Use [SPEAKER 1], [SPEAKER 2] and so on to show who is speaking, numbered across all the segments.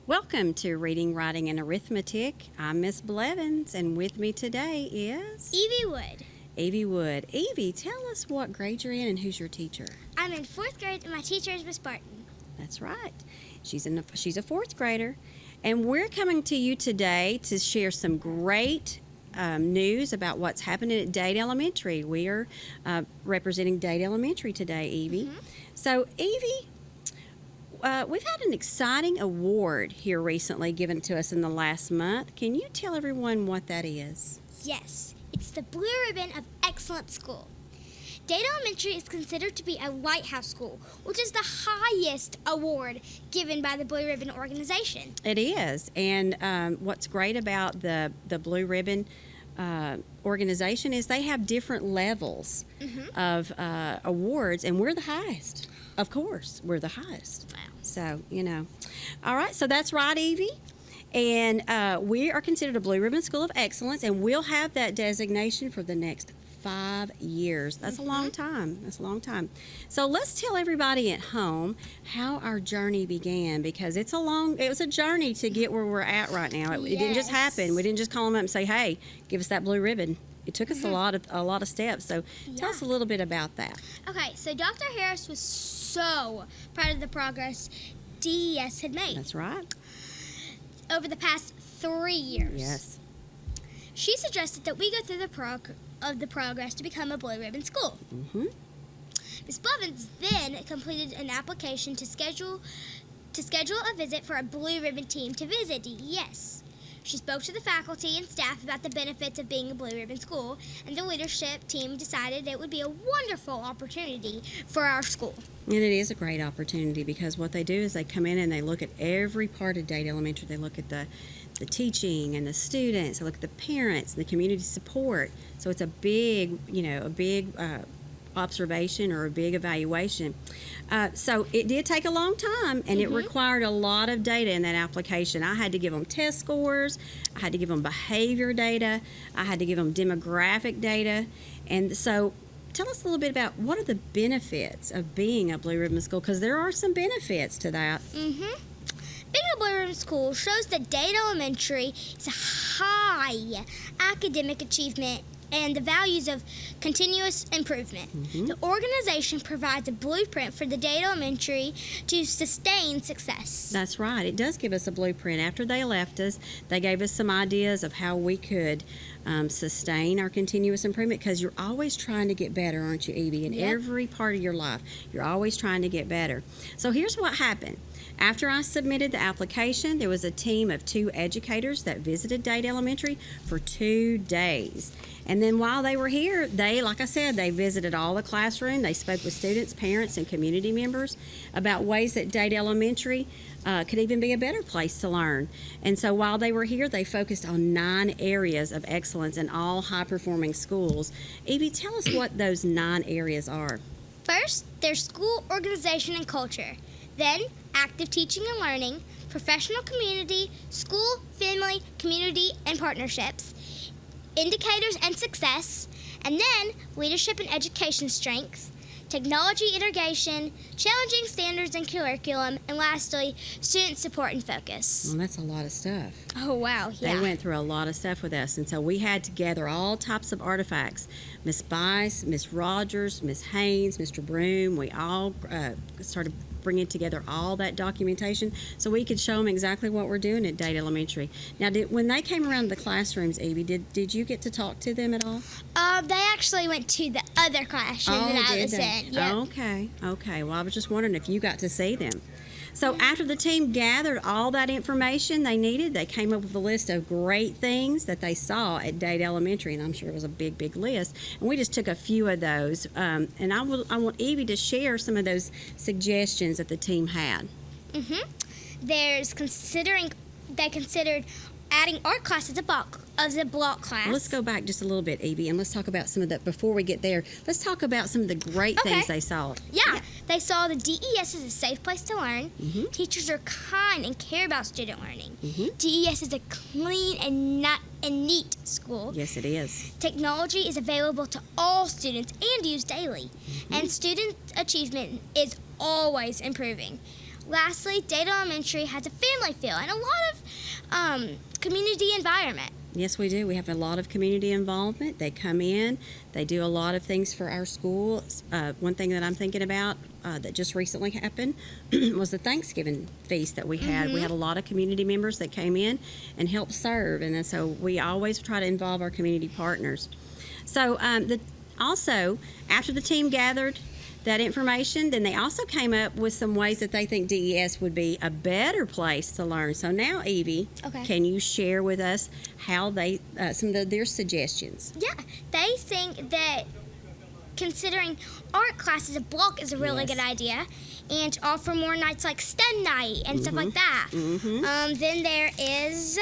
[SPEAKER 1] Welcome to Reading, Writing, and Arithmetic. I'm Miss Blevins, and with me today is
[SPEAKER 2] Evie Wood.
[SPEAKER 1] Evie Wood. Evie, tell us what grade you're in and who's your teacher.
[SPEAKER 2] I'm in 4th grade, and my teacher is Miss Barton.
[SPEAKER 1] That's right. She's a fourth grader, and we're coming to you today to share some great news about what's happening at Dade Elementary. We are representing Dade Elementary today, Evie. So, Evie, we've had an exciting award here recently given to us in the last month. Can you tell everyone what that is?
[SPEAKER 2] Yes, it's the Blue Ribbon of Excellent School. Dade Elementary is considered to be a lighthouse school, which is the highest award given by the Blue Ribbon organization.
[SPEAKER 1] It is, and what's great about the Blue Ribbon organization is they have different levels of awards, and we're the highest. Of course, we're the highest.
[SPEAKER 2] Wow.
[SPEAKER 1] So, All right, so that's right, Evie. And we are considered a Blue Ribbon School of Excellence, and we'll have that designation for the next 5 years. That's a long time. That's a long time. So let's tell everybody at home how our journey began, because it was a journey to get where we're at right now. It didn't just happen. We didn't just call them up and say, "Hey, give us that blue ribbon." It took us a lot of steps. So tell us a little bit about that.
[SPEAKER 2] Okay, so Dr. Harris was so proud of the progress DES had made.
[SPEAKER 1] That's right.
[SPEAKER 2] Over the past 3 years.
[SPEAKER 1] Yes.
[SPEAKER 2] She suggested that we go through the progress to become a Blue Ribbon school. Ms. Blevins then completed an application to schedule a visit for a Blue Ribbon team to visit DES. She spoke to the faculty and staff about the benefits of being a Blue Ribbon school, and the leadership team decided it would be a wonderful opportunity for our school.
[SPEAKER 1] And it is a great opportunity, because what they do is they come in and they look at every part of Dade Elementary. They look at the teaching and the students. They look at the parents and the community support. So it's a big observation or a big evaluation. So it did take a long time, and it required a lot of data in that application. I had to give them test scores. I had to give them behavior data. I had to give them demographic data. And so tell us a little bit about what are the benefits of being a Blue Ribbon school, because there are some benefits to that.
[SPEAKER 2] Being a Blue Ribbon school shows that Dade Elementary is a high academic achievement and the values of continuous improvement. The organization provides a blueprint for the Dade Elementary to sustain success.
[SPEAKER 1] That's right. It does give us a blueprint. After they left us, they gave us some ideas of how we could sustain our continuous improvement, because you're always trying to get better, aren't you, Evie? In every part of your life, you're always trying to get better. So here's what happened. After I submitted the application, there was a team of 2 educators that visited Dade Elementary for 2 days. And then while they were here, like I said, they visited all the classroom. They spoke with students, parents, and community members about ways that Dade Elementary could even be a better place to learn. And so while they were here, they focused on 9 areas of excellence in all high-performing schools. Evie, tell us what those 9 areas are.
[SPEAKER 2] First, there's school organization and culture. Then, active teaching and learning, professional community, school, family, community, and partnerships, indicators and success, and then leadership and education strengths, technology integration, challenging standards and curriculum, and lastly, student support and focus.
[SPEAKER 1] Well, that's a lot of stuff.
[SPEAKER 2] Oh, wow, yeah.
[SPEAKER 1] They went through a lot of stuff with us, and so we had to gather all types of artifacts. Miss Bice, Miss Rogers, Miss Haynes, Mr. Broom, we all started bringing together all that documentation so we could show them exactly what we're doing at Dade Elementary. Now, when they came around the classrooms, Evie, did you get to talk to them at all?
[SPEAKER 2] They actually went to the other classroom that I was in. Yep.
[SPEAKER 1] Okay. Well, I was just wondering if you got to see them. So after the team gathered all that information they needed, they came up with a list of great things that they saw at Dade Elementary, and I'm sure it was a big, big list. And we just took a few of those, and I want Evie to share some of those suggestions that the team had.
[SPEAKER 2] They considered adding art class as a block class.
[SPEAKER 1] Let's go back just a little bit, Evie, and let's talk about some of that. Before we get there, let's talk about some of the great things they saw.
[SPEAKER 2] Yeah, they saw the DES is a safe place to learn. Teachers are kind and care about student learning. DES is a clean and neat school.
[SPEAKER 1] Yes, it is.
[SPEAKER 2] Technology is available to all students and used daily. And student achievement is always improving. lastly, Dade Elementary has a family feel and a lot of community environment.
[SPEAKER 1] Yes, we do. We have a lot of community involvement. They come in, they do a lot of things for our school. One thing that I'm thinking about that just recently happened was the Thanksgiving feast that we had. We had a lot of community members that came in and helped serve, and then so we always try to involve our community partners. So also, after the team gathered that information, then they also came up with some ways that they think DES would be a better place to learn. So now, Evie, can you share with us how they some of their suggestions?
[SPEAKER 2] Yeah, they think that considering art class as a block is a really good idea, and to offer more nights like STEM night and stuff like that. Then there is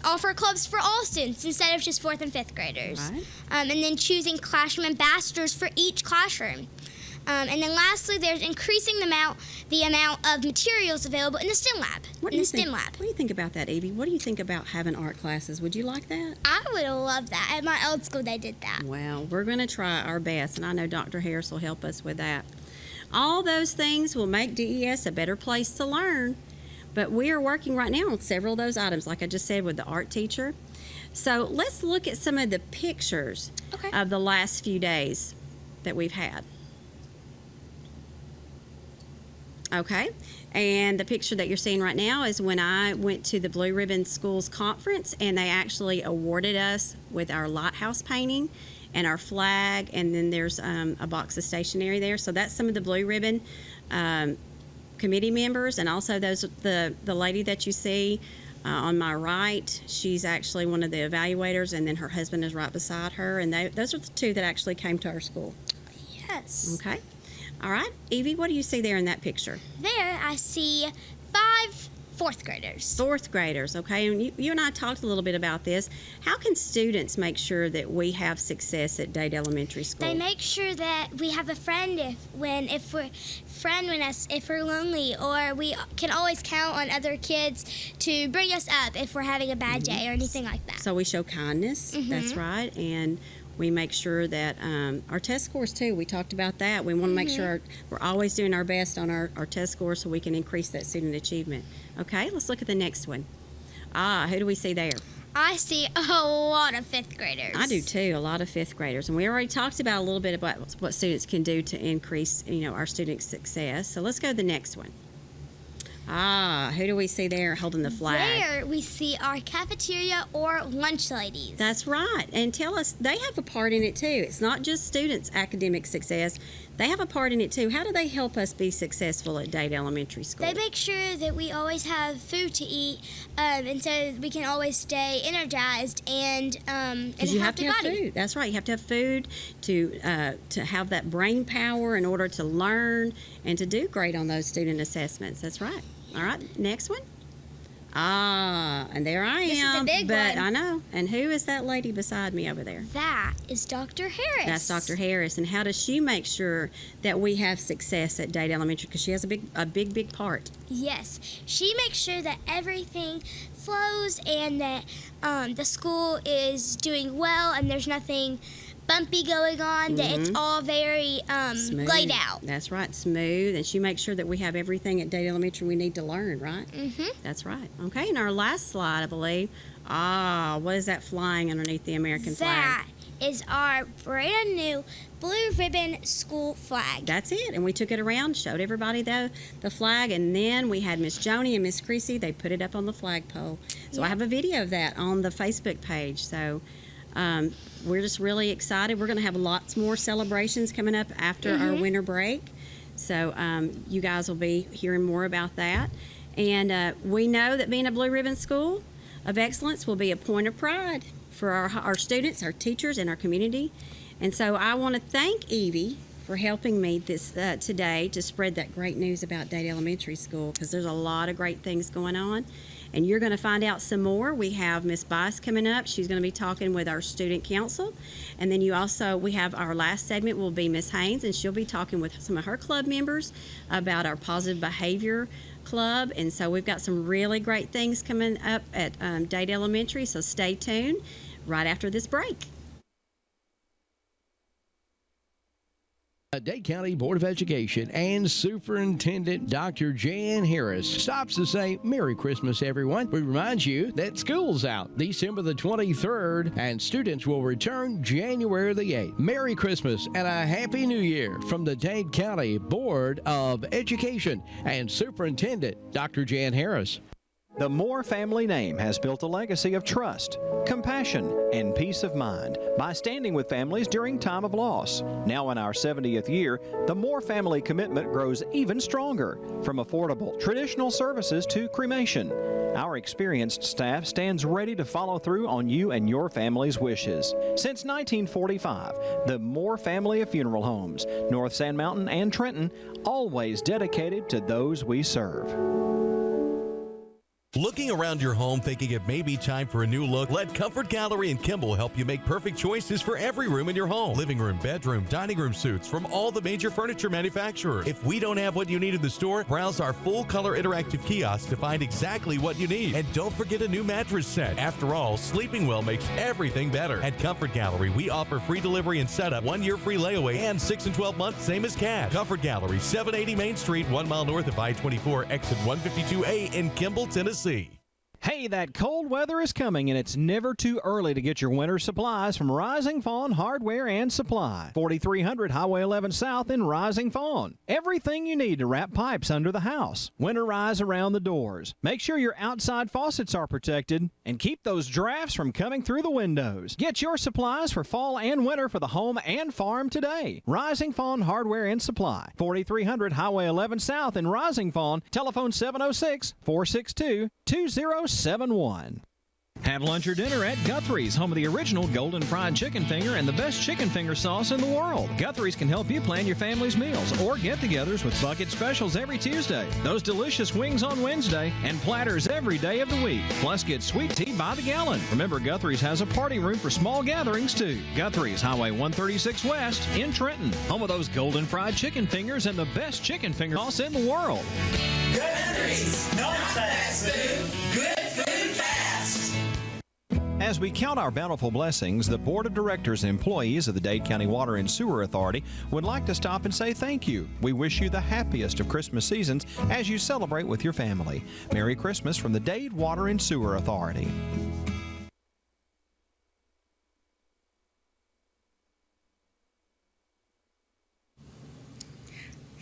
[SPEAKER 2] offer clubs for all students instead of just 4th and 5th graders.
[SPEAKER 1] Right.
[SPEAKER 2] And then choosing classroom ambassadors for each classroom. And then lastly, there's increasing the amount of materials available in the STEM lab. What do you
[SPEAKER 1] think about that, Evie? What do you think about having art classes? Would you like that?
[SPEAKER 2] I would love that. At my old school, they did that.
[SPEAKER 1] Well, we're going to try our best, and I know Dr. Harris will help us with that. All those things will make DES a better place to learn. But we are working right now on several of those items, like I just said, with the art teacher. So let's look at some of the pictures of the last few days that we've had. Okay, and the picture that you're seeing right now is when I went to the Blue Ribbon Schools Conference, and they actually awarded us with our lighthouse painting and our flag, and then there's a box of stationery there. So that's some of the Blue Ribbon committee members, and also the lady that you see on my right, she's actually one of the evaluators, and then her husband is right beside her, and those are the two that actually came to our school.
[SPEAKER 2] Yes.
[SPEAKER 1] Okay. All right, Evie, what do you see there in that picture?
[SPEAKER 2] There I see 5 4th graders.
[SPEAKER 1] 4th graders, okay. And you and I talked a little bit about this. How can students make sure that we have success at Dade Elementary School?
[SPEAKER 2] They make sure that we have a friend if we're lonely, or we can always count on other kids to bring us up if we're having a bad day or anything like that.
[SPEAKER 1] So we show kindness, that's right, and we make sure that our test scores too, we talked about that. We want to make sure we're always doing our best on our test scores so we can increase that student achievement. Okay, let's look at the next one. Who do we see there?
[SPEAKER 2] I see a lot of 5th graders.
[SPEAKER 1] I do too, a lot of 5th graders. And we already talked about a little bit about what students can do to increase, our students' success. So let's go to the next one. Who do we see there holding the flag?
[SPEAKER 2] There we see our cafeteria or lunch ladies.
[SPEAKER 1] That's right. And tell us, they have a part in it too. It's not just students' academic success. They have a part in it too. How do they help us be successful at Dade Elementary School?
[SPEAKER 2] They make sure that we always have food to eat, and so we can always stay energized and
[SPEAKER 1] you have to have food. That's right. You have to have food to have that brain power in order to learn and to do great on those student assessments. That's right. All right, next one. And there I am.
[SPEAKER 2] This is the big one.
[SPEAKER 1] I know. And who is that lady beside me over there?
[SPEAKER 2] That is Dr. Harris.
[SPEAKER 1] That's Dr. Harris. And how does she make sure that we have success at Dade Elementary? Because she has a big part.
[SPEAKER 2] Yes, she makes sure that everything flows and that the school is doing well and there's nothing bumpy going on, that it's all very laid out.
[SPEAKER 1] That's right, smooth. And she makes sure that we have everything at Dade Elementary we need to learn, right? That's right. Okay, and our last slide, I believe. What is that flying underneath the American flag?
[SPEAKER 2] That is our brand new Blue Ribbon School flag.
[SPEAKER 1] That's it. And we took it around, showed everybody the flag, and then we had Miss Joni and Miss Creasy. They put it up on the flagpole. So I have a video of that on the Facebook page. So we're just really excited. We're going to have lots more celebrations coming up after our winter break. So you guys will be hearing more about that. And we know that being a Blue Ribbon School of Excellence will be a point of pride for our students, our teachers, and our community. And so I want to thank Evie for helping me today to spread that great news about Dade Elementary School, because there's a lot of great things going on. And you're going to find out some more. We have Miss PBIS coming up. She's going to be talking with our student council. And then we have our last segment will be Miss Haynes, and she'll be talking with some of her club members about our positive behavior club. And so we've got some really great things coming up at Dade Elementary, so stay tuned right after this break.
[SPEAKER 3] Dade County Board of Education and Superintendent Dr. Jan Harris stops to say Merry Christmas, everyone. We remind you that school's out December the 23rd and students will return January the 8th. Merry Christmas and a Happy New Year from the Dade County Board of Education and Superintendent Dr. Jan Harris.
[SPEAKER 4] The Moore family name has built a legacy of trust, compassion, and peace of mind by standing with families during time of loss. Now in our 70th year, the Moore family commitment grows even stronger, from affordable, traditional services to cremation. Our experienced staff stands ready to follow through on you and your family's wishes. Since 1945, the Moore family of funeral homes, North Sand Mountain and Trenton, always dedicated to those we serve.
[SPEAKER 5] Looking around your home thinking it may be time for a new look? Let Comfort Gallery in Kimball help you make perfect choices for every room in your home. Living room, bedroom, dining room suites from all the major furniture manufacturers. If we don't have what you need in the store, browse our full color interactive kiosk to find exactly what you need. And don't forget a new mattress set. After all, sleeping well makes everything better. At Comfort Gallery, we offer free delivery and setup, 1 year free layaway, and 6 and 12 months, same as cash. Comfort Gallery, 780 Main Street, 1 mile north of I-24, exit 152A in Kimball, Tennessee.
[SPEAKER 4] Hey, that cold weather is coming, and it's never too early to get your winter supplies from Rising Fawn Hardware and Supply. 4300 Highway 11 South in Rising Fawn. Everything you need to wrap pipes under the house, winterize around the doors. Make sure your outside faucets are protected, and keep those drafts from coming through the windows. Get your supplies for fall and winter for the home and farm today. Rising Fawn Hardware and Supply. 4300 Highway 11 South in Rising Fawn. Telephone 706-462-2071. Have lunch or dinner at Guthrie's, home of the original Golden Fried Chicken Finger and the best chicken finger sauce in the world. Guthrie's can help you plan your family's meals or get-togethers with bucket specials every Tuesday, those delicious wings on Wednesday, and platters every day of the week. Plus, get sweet tea by the gallon. Remember, Guthrie's has a party room for small gatherings, too. Guthrie's, Highway 136 West in Trenton, home of those Golden Fried Chicken Fingers and the best chicken finger sauce in the world.
[SPEAKER 6] Guthrie's, no fast food, good food fast.
[SPEAKER 4] As we count our bountiful blessings, the Board of Directors and employees of the Dade County Water and Sewer Authority would like to stop and say thank you. We wish you the happiest of Christmas seasons as you celebrate with your family. Merry Christmas from the Dade Water and Sewer Authority.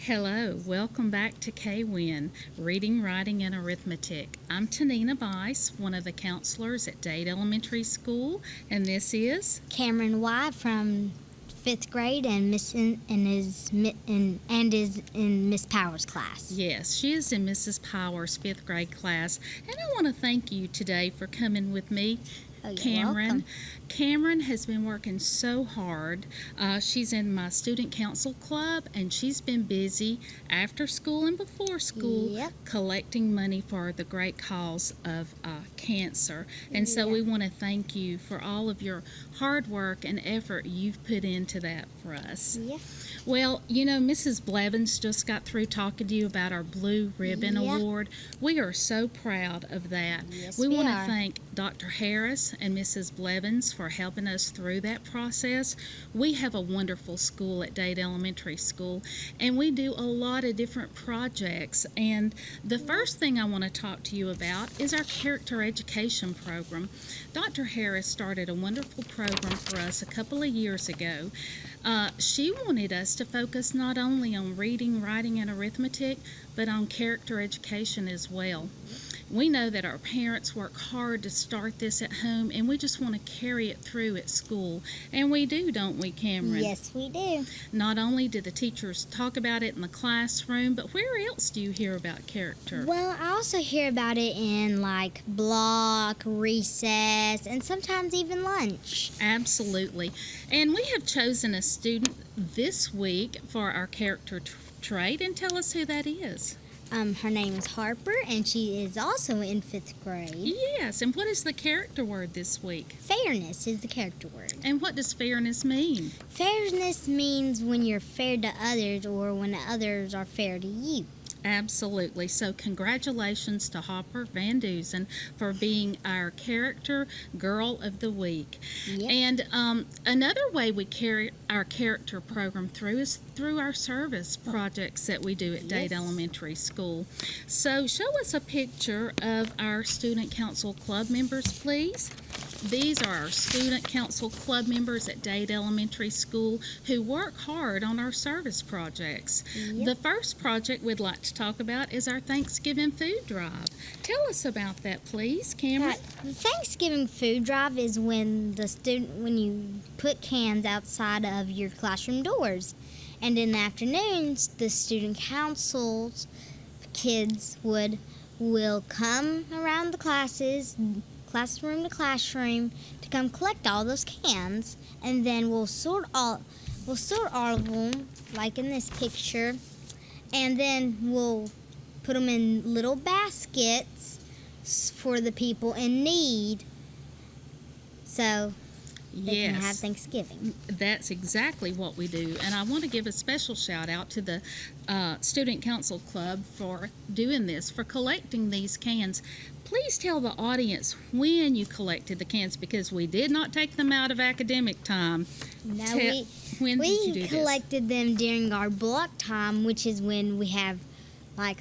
[SPEAKER 7] Hello, welcome back to K-Win, Reading, Writing, and Arithmetic. I'm Tanina Bice, one of the counselors at Dade Elementary School, and this is
[SPEAKER 2] Cameron Y. from 5th grade and is in Miss Powers' class.
[SPEAKER 7] Yes, she is in Mrs. Powers' 5th grade class, and I want to thank you today for coming with me.
[SPEAKER 2] Oh,
[SPEAKER 7] Cameron.
[SPEAKER 2] welcome.
[SPEAKER 7] Cameron has been working so hard. She's in my student council club, and she's been busy after school and before school
[SPEAKER 2] Yep.
[SPEAKER 7] collecting money for the great cause of cancer. And so we want to thank you for all of your hard work and effort you've put into that for us.
[SPEAKER 2] Yeah.
[SPEAKER 7] Well, you know, Mrs. Blevins just got through talking to you about our Blue Ribbon
[SPEAKER 2] Yeah.
[SPEAKER 7] Award. We are so proud of that.
[SPEAKER 2] Yes,
[SPEAKER 7] we
[SPEAKER 2] we
[SPEAKER 7] want to
[SPEAKER 2] are.
[SPEAKER 7] thank Dr. Harris and Mrs. Blevins for helping us through that process. We have a wonderful school at Dade Elementary School, and we do a lot of different projects. And the first thing I want to talk to you about is our character education program. Dr. Harris started a wonderful program for us a couple of years ago. She wanted us to focus not only on reading, writing, and arithmetic, but on character education as well. We know that our parents work hard to start this at home, and we just want to carry it through at school. And we do, don't we, Cameron?
[SPEAKER 2] Yes, we do.
[SPEAKER 7] Not only do the teachers talk about it in the classroom, but where else do you hear about character?
[SPEAKER 2] Well, I also hear about it in like block, recess, and sometimes even lunch.
[SPEAKER 7] Absolutely. And we have chosen a student this week for our character trait, and tell us who that is.
[SPEAKER 2] Her name is Harper, and she is also in 5th grade.
[SPEAKER 7] Yes, and what is the character word this week?
[SPEAKER 2] Fairness is the character word.
[SPEAKER 7] And what does fairness mean?
[SPEAKER 2] Fairness means when you're fair to others or when others are fair to you.
[SPEAKER 7] Absolutely. So congratulations to Hopper Van Dusen for being our Character Girl of the Week.
[SPEAKER 2] Yep.
[SPEAKER 7] And another way we carry our character program through is through our service projects that we do at Dade Elementary School. So show us a picture of our Student Council Club members, please. These are our Student Council Club members at Dade Elementary School who work hard on our service projects.
[SPEAKER 2] Yep.
[SPEAKER 7] The first project we'd like to talk about is our Thanksgiving food drive. Tell us about that, please, Cameron.
[SPEAKER 2] The Thanksgiving food drive is when when you put cans outside of your classroom doors. And in the afternoons, the student council's kids will come around the classroom to classroom to come collect all those cans, and then we'll sort all of them like in this picture, and then we'll put them in little baskets for the people in need, so they can have Thanksgiving.
[SPEAKER 7] That's exactly what we do. And I want to give a special shout out to the Student Council Club for doing this, for collecting these cans. Please tell the audience when you collected the cans, because we did not take them out of academic time.
[SPEAKER 2] No,
[SPEAKER 7] When did you do
[SPEAKER 2] we
[SPEAKER 7] this?
[SPEAKER 2] collected them during our block time, which is when we have like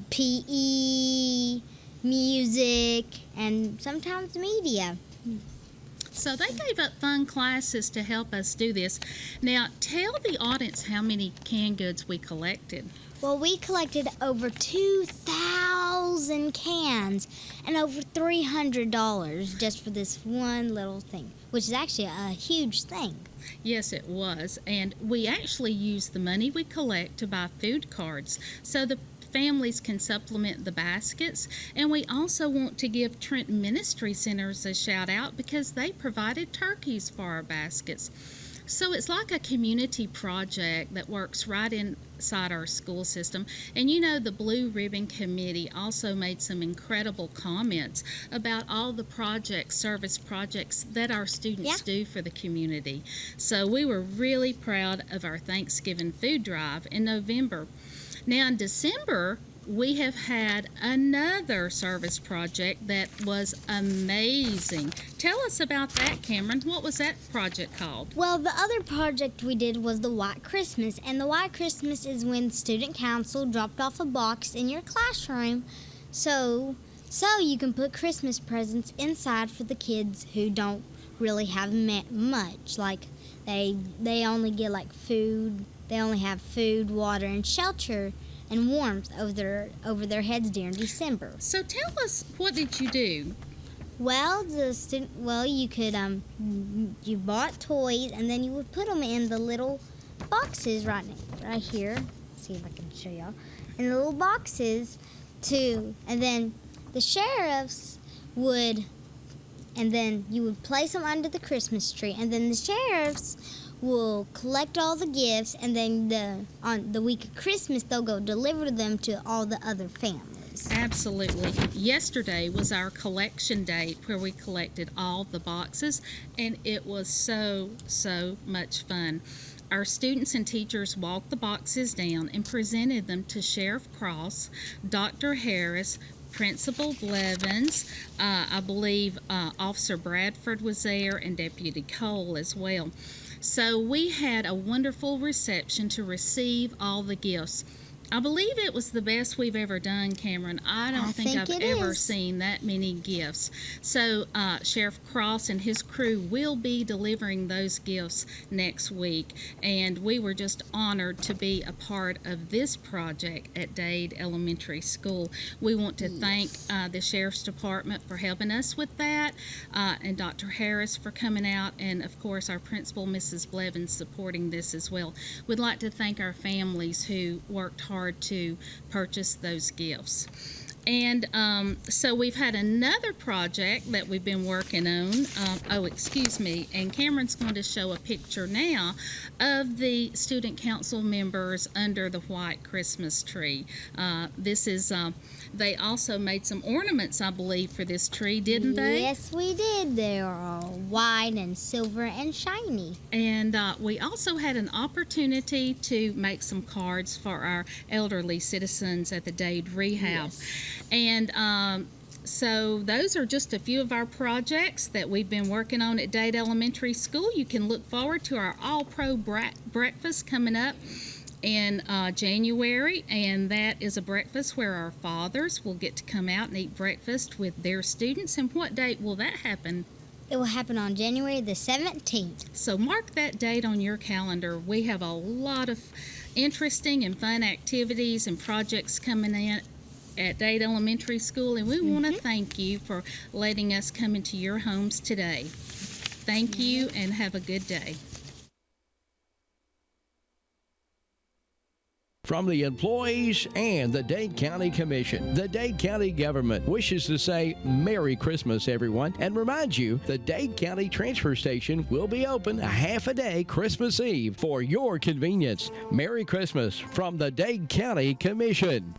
[SPEAKER 2] PE, music, and sometimes media.
[SPEAKER 7] So they gave up fun classes to help us do this. Now, tell the audience how many canned goods we collected.
[SPEAKER 2] Well, we collected over 2,000 cans and over $300 just for this one little thing, which is actually a huge thing.
[SPEAKER 7] Yes, it was. And we actually used the money we collect to buy food cards so the families can supplement the baskets. And we also want to give Trenton Ministry Centers a shout out because they provided turkeys for our baskets. So it's like a community project that works right inside our school system. And you know, the Blue Ribbon Committee also made some incredible comments about all the service projects that our students do for the community. So we were really proud of our Thanksgiving food drive in November. Now in December, we have had another service project that was amazing. Tell us about that, Cameron. What was that project called?
[SPEAKER 2] Well, the other project we did was the White Christmas, and the White Christmas is when student council dropped off a box in your classroom so you can put Christmas presents inside for the kids who don't really have much. Like they only get like food. They only have food, water, and shelter and warmth over their heads during December.
[SPEAKER 7] So tell us, what did you do?
[SPEAKER 2] Well, you could you bought toys, and then you would put them in the little boxes right here. Let's see if I can show y'all. In the little boxes too, and then the sheriffs would, and then you would place them under the Christmas tree, and then the sheriffs will collect all the gifts, and then on the week of Christmas they'll go deliver them to all the other families.
[SPEAKER 7] Absolutely. Yesterday was our collection date where we collected all the boxes, and it was so much fun. Our students and teachers walked the boxes down and presented them to Sheriff Cross, Dr. Harris, Principal Blevins, I believe Officer Bradford was there, and Deputy Cole as well. So we had a wonderful reception to receive all the gifts. I believe it was the best we've ever done, Cameron. I don't think I've ever seen that many gifts. So Sheriff Cross and his crew will be delivering those gifts next week, and we were just honored to be a part of this project at Dade Elementary School. We want to thank the Sheriff's Department for helping us with that, and Dr. Harris for coming out, and of course our principal, Mrs. Blevins, supporting this as well. We'd like to thank our families who worked hard to purchase those gifts. And so we've had another project that we've been working on. And Cameron's going to show a picture now of the student council members under the white Christmas tree. This is, they also made some ornaments, I believe, for this tree, didn't they?
[SPEAKER 2] Yes, we did. They are all white and silver and shiny.
[SPEAKER 7] And we also had an opportunity to make some cards for our elderly citizens at the Dade Rehab.
[SPEAKER 2] Yes.
[SPEAKER 7] And so those are just a few of our projects that we've been working on at Dade Elementary School. You can look forward to our All-Pro Breakfast coming up in January, and that is a breakfast where our fathers will get to come out and eat breakfast with their students. And what date will that happen?
[SPEAKER 2] It will happen on January the 17th.
[SPEAKER 7] So mark that date on your calendar. We have a lot of interesting and fun activities and projects coming in at Dade Elementary School, and we want to thank you for letting us come into your homes today. Thank you, and have a good day.
[SPEAKER 3] From the employees and the Dade County Commission, the Dade County government wishes to say Merry Christmas, everyone, and remind you the Dade County Transfer Station will be open a half a day Christmas Eve for your convenience. Merry Christmas from the Dade County Commission.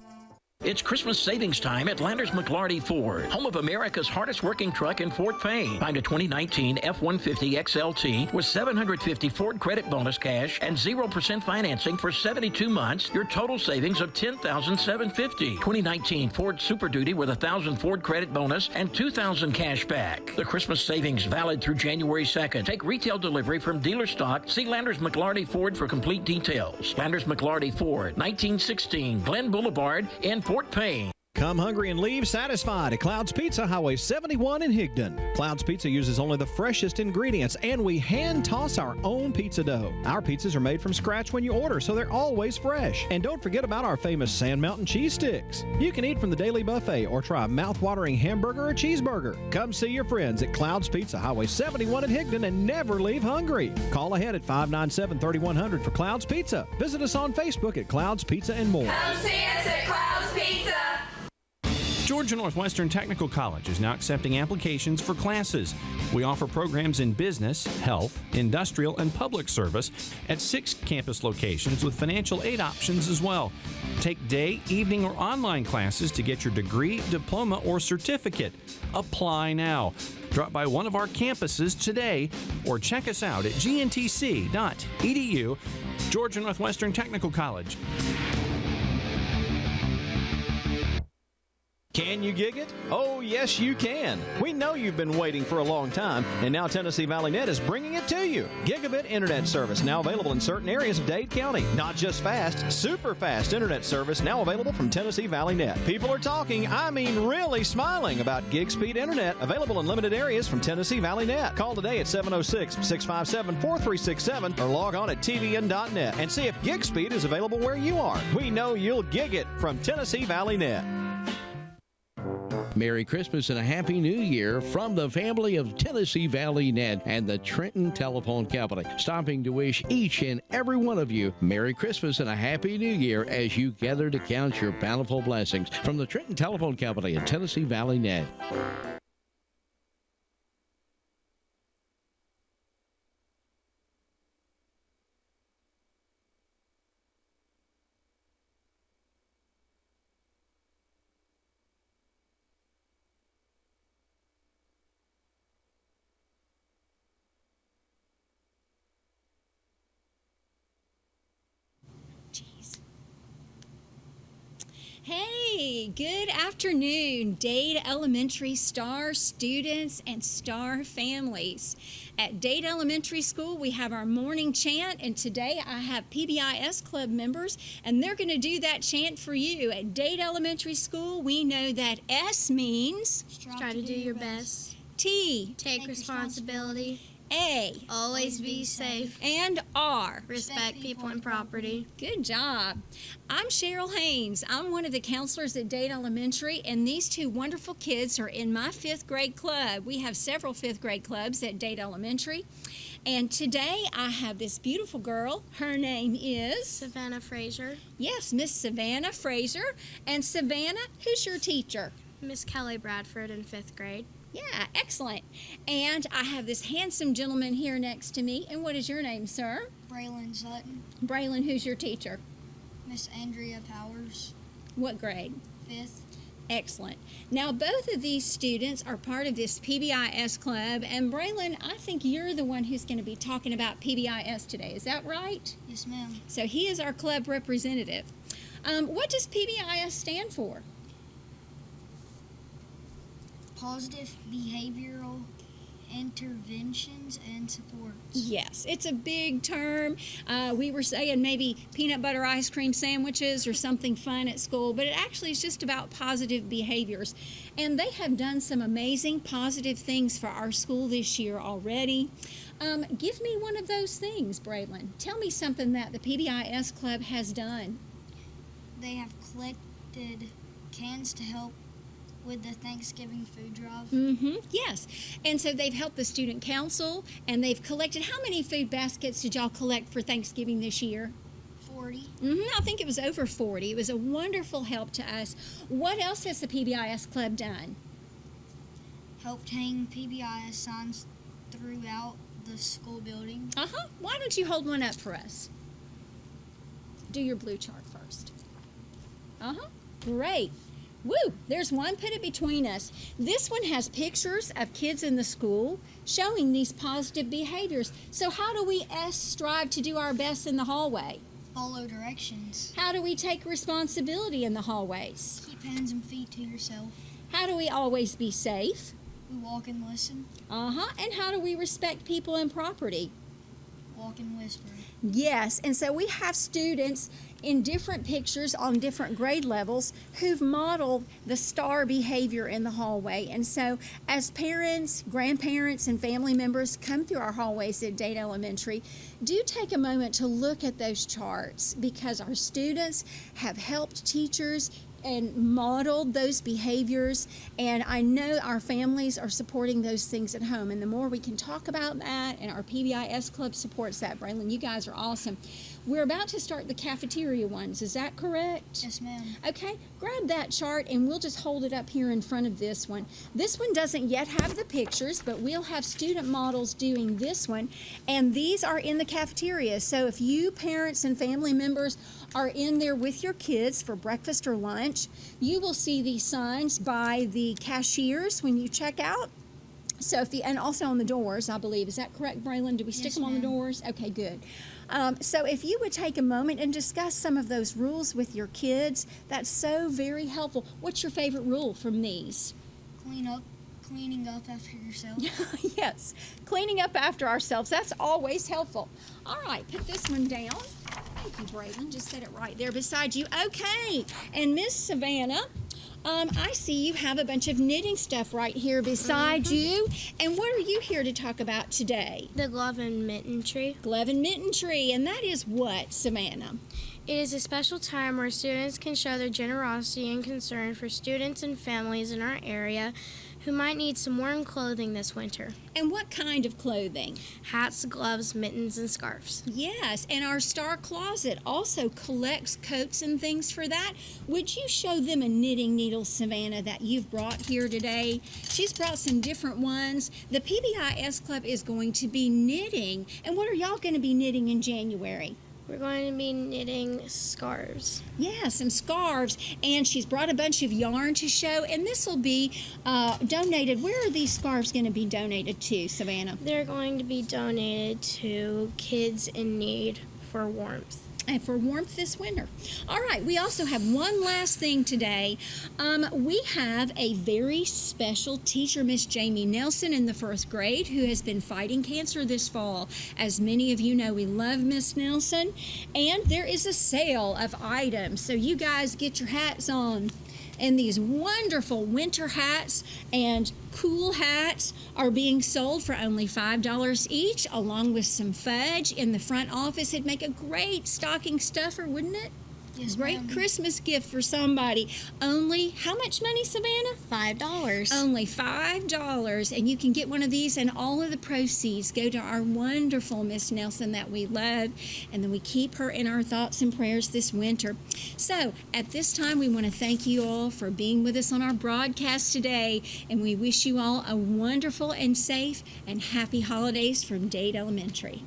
[SPEAKER 8] It's Christmas savings time at Landers McLarty Ford, home of America's hardest working truck in Fort Payne. Find a 2019 F-150 XLT with $750 Ford credit bonus cash and 0% financing for 72 months. Your total savings of $10,750. 2019 Ford Super Duty with $1,000 Ford credit bonus and $2,000 cash back. The Christmas savings valid through January 2nd. Take retail delivery from dealer stock. See Landers McLarty Ford for complete details. Landers McLarty Ford, 1916 Glen Boulevard in Fort Payne.
[SPEAKER 4] Come hungry and leave satisfied at Cloud's Pizza, Highway 71 in Higdon. Cloud's Pizza uses only the freshest ingredients, and we hand toss our own pizza dough. Our pizzas are made from scratch when you order, so they're always fresh. And don't forget about our famous Sand Mountain cheese sticks. You can eat from the daily buffet or try a mouth-watering hamburger or cheeseburger. Come see your friends at Cloud's Pizza, Highway 71 in Higdon, and never leave hungry. Call ahead at 597-3100 for Cloud's Pizza. Visit us on Facebook at Cloud's Pizza and more.
[SPEAKER 6] Come see us at Cloud's Pizza.
[SPEAKER 9] Georgia Northwestern Technical College is now accepting applications for classes. We offer programs in business, health, industrial, and public service at 6 campus locations with financial aid options as well. Take day, evening, or online classes to get your degree, diploma, or certificate. Apply now. Drop by one of our campuses today or check us out at gntc.edu. Georgia Northwestern Technical College.
[SPEAKER 4] Can you gig it? Oh, yes, you can. We know you've been waiting for a long time, and now Tennessee Valley Net is bringing it to you. Gigabit internet service now available in certain areas of Dade County. Not just fast, super fast internet service now available from Tennessee Valley Net. People are talking, I mean really smiling about gig speed internet available in limited areas from Tennessee Valley Net. Call today at 706-657-4367 or log on at tvn.net and see if gig speed is available where you are. We know you'll gig it from Tennessee Valley Net.
[SPEAKER 3] Merry Christmas and a Happy New Year from the family of Tennessee Valley Net and the Trenton Telephone Company. Stopping to wish each and every one of you Merry Christmas and a Happy New Year as you gather to count your bountiful blessings from the Trenton Telephone Company and Tennessee Valley Net.
[SPEAKER 10] Hey, good afternoon, Dade Elementary STAR students and STAR families. At Dade Elementary School, we have our morning chant, and today I have PBIS Club members, and they're going to do that chant for you. At Dade Elementary School, we know that S means
[SPEAKER 2] Try to do your best.
[SPEAKER 10] T,
[SPEAKER 2] Take responsibility.
[SPEAKER 10] A,
[SPEAKER 2] Always be safe.
[SPEAKER 10] and R.
[SPEAKER 2] Respect people and property.
[SPEAKER 10] Good job. I'm Cheryl Haynes. I'm one of the counselors at Dade Elementary, and these two wonderful kids are in my 5th grade club. We have several 5th grade clubs at Dade Elementary. And today I have this beautiful girl. Her name is
[SPEAKER 2] Savannah Fraser.
[SPEAKER 10] Yes, Miss Savannah Fraser. And Savannah, who's your teacher?
[SPEAKER 2] Miss Kelly Bradford in 5th grade.
[SPEAKER 10] Yeah, excellent. And I have this handsome gentleman here next to me. And what is your name, sir?
[SPEAKER 2] Braylon Sutton.
[SPEAKER 10] Braylon, who's your teacher?
[SPEAKER 2] Miss Andrea Powers,
[SPEAKER 10] What grade?
[SPEAKER 2] 5th.
[SPEAKER 10] Excellent. Now, both of these students are part of this PBIS club. And Braylon, I think you're the one who's going to be talking about PBIS today. Is that right?
[SPEAKER 2] Yes, ma'am.
[SPEAKER 10] So he is our club representative. What does PBIS stand for?
[SPEAKER 2] Positive behavioral interventions and supports.
[SPEAKER 10] Yes, it's a big term. We were saying maybe peanut butter ice cream sandwiches or something fun at school, but it actually is just about positive behaviors. And they have done some amazing positive things for our school this year already. Give me one of those things, Braylon. Tell me something that the PBIS Club has done.
[SPEAKER 2] They have collected cans to help with the Thanksgiving food drive.
[SPEAKER 10] Yes. And so they've helped the student council, and they've collected. How many food baskets did y'all collect for Thanksgiving this year?
[SPEAKER 2] 40.
[SPEAKER 10] I think it was over 40. It was a wonderful help to us. What else has the PBIS Club done?
[SPEAKER 2] Helped hang PBIS signs throughout the school building.
[SPEAKER 10] Why don't you hold one up for us? Do your blue chart first. Great. Woo, there's one. Put it between us. This one has pictures of kids in the school showing these positive behaviors. So how do we strive to do our best in the hallway?
[SPEAKER 2] Follow directions.
[SPEAKER 10] How do we take responsibility in the hallways?
[SPEAKER 2] Keep hands and feet to yourself.
[SPEAKER 10] How do we always be safe?
[SPEAKER 2] We walk and listen.
[SPEAKER 10] And how do we respect people and property?
[SPEAKER 2] Walk and whisper.
[SPEAKER 10] Yes, and so we have students in different pictures on different grade levels who've modeled the STAR behavior in the hallway. And so as parents, grandparents, and family members come through our hallways at Dade Elementary, do take a moment to look at those charts, because our students have helped teachers and modeled those behaviors, and I know our families are supporting those things at home. And the more we can talk about that, and our PBIS Club supports that. Braylon, you guys are awesome. We're about to start the cafeteria ones. Is that correct?
[SPEAKER 2] Yes, ma'am.
[SPEAKER 10] Okay, grab that chart and we'll just hold it up here in front of this one. This one doesn't yet have the pictures, but we'll have student models doing this one. And these are in the cafeteria. So if you parents and family members are in there with your kids for breakfast or lunch, you will see these signs by the cashiers when you check out. So if you, and also on the doors, I believe. Is that correct, Braylon? Do we stick them on the doors? Okay, good. So if you would take a moment and discuss some of those rules with your kids, that's so very helpful. What's your favorite rule from these?
[SPEAKER 2] Cleaning up after yourself.
[SPEAKER 10] Yes, cleaning up after ourselves. That's always helpful. All right, put this one down. Thank you, Braylon. Just set it right there beside you. Okay, and Miss Savannah, I see you have a bunch of knitting stuff right here beside you. And what are you here to talk about today?
[SPEAKER 2] The glove and mitten tree.
[SPEAKER 10] Glove and mitten tree. And that is what, Savannah?
[SPEAKER 2] It is a special time where students can show their generosity and concern for students and families in our area who might need some warm clothing this winter.
[SPEAKER 10] And what kind of clothing?
[SPEAKER 2] Hats, gloves, mittens, and scarves.
[SPEAKER 10] Yes, and our Star Closet also collects coats and things for that. Would you show them a knitting needle, Savannah, that you've brought here today? She's brought some different ones. The PBIS Club is going to be knitting. And what are y'all going to be knitting in January?
[SPEAKER 2] We're going to be knitting scarves.
[SPEAKER 10] Yeah, some scarves. And she's brought a bunch of yarn to show. And this will be donated. Where are these scarves going to be donated to, Savannah?
[SPEAKER 2] They're going to be donated to kids in need for warmth.
[SPEAKER 10] And for warmth this winter. All right, we also have one last thing today. We have a very special teacher, Miss Jamie Nelson, in the 1st grade, who has been fighting cancer this fall. As many of you know, we love Miss Nelson. And there is a sale of items, so you guys get your hats on. And these wonderful winter hats and cool hats are being sold for only $5 each, along with some fudge in the front office. It'd make a great stocking stuffer, wouldn't it?
[SPEAKER 2] Yes,
[SPEAKER 10] Great
[SPEAKER 2] ma'am.
[SPEAKER 10] Christmas gift for somebody. Only how much money, Savannah?
[SPEAKER 1] $5.
[SPEAKER 10] Only $5, and you can get one of these, and all of the proceeds go to our wonderful Miss Nelson that we love, and then we keep her in our thoughts and prayers this winter. So at this time, we want to thank you all for being with us on our broadcast today, and we wish you all a wonderful and safe and happy holidays from Dade Elementary.